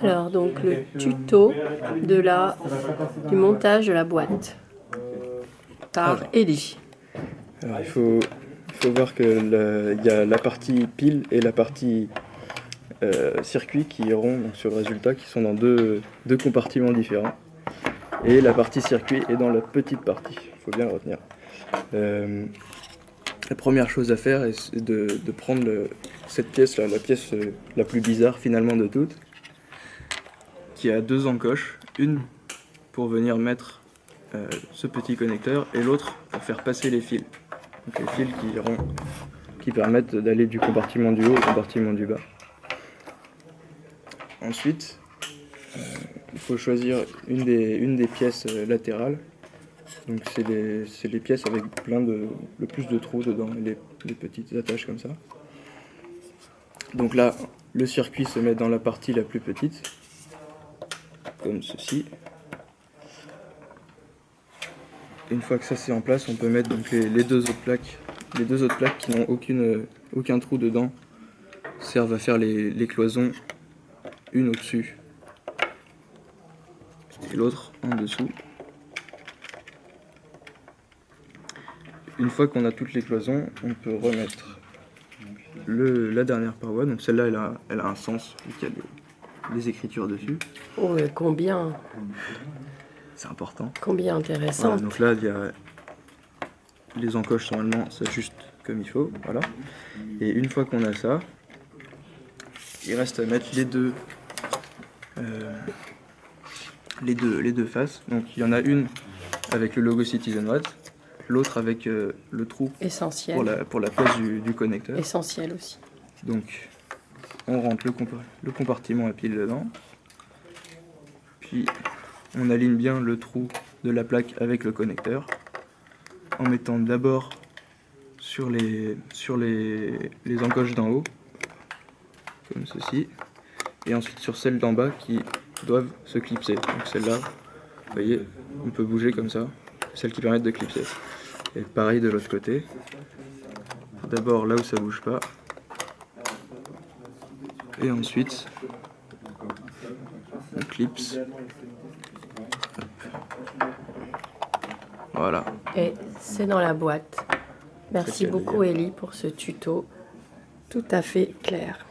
Alors donc le tuto du montage de la boîte par Ellie. Alors il faut voir que il y a la partie pile et la partie circuit qui iront donc, sur le résultat, qui sont dans deux compartiments différents. Et la partie circuit est dans la petite partie, il faut bien le retenir. La première chose à faire est de prendre cette pièce-là, la pièce la plus bizarre finalement de toutes, qui a deux encoches, une pour venir mettre ce petit connecteur et l'autre pour faire passer les fils. Donc les fils qui permettent d'aller du compartiment du haut au compartiment du bas. Ensuite, il faut choisir une des pièces latérales. Donc c'est les pièces avec le plus de trous dedans, les petites attaches comme ça. Donc là, le circuit se met dans la partie la plus petite, comme ceci. Une fois que ça c'est en place, on peut mettre donc les deux autres plaques. Les deux autres plaques qui n'ont aucun trou dedans servent à faire les cloisons, une au-dessus et l'autre en dessous. Une fois qu'on a toutes les cloisons, on peut remettre la dernière paroi. Donc celle-là, elle a un sens, vu qu'il y a des écritures dessus. Oh, combien! C'est important. Combien intéressant. Voilà, donc là, il y a les encoches normalement s'ajustent comme il faut, voilà. Et une fois qu'on a ça, il reste à mettre les deux faces. Donc il y en a une avec le logo CitizenWatt, l'autre avec le trou essentiel pour la place du connecteur. Essentiel aussi. Donc on rentre le compartiment à pile dedans, puis on aligne bien le trou de la plaque avec le connecteur en mettant d'abord sur les encoches d'en haut, comme ceci, et ensuite sur celles d'en bas qui doivent se clipser. Donc celle-là, vous voyez, on peut bouger comme ça, celles qui permettent de clipser. Et pareil de l'autre côté, d'abord là où ça bouge pas, et ensuite on clipse. Voilà. Et c'est dans la boîte. Merci beaucoup Ellie pour ce tuto tout à fait clair.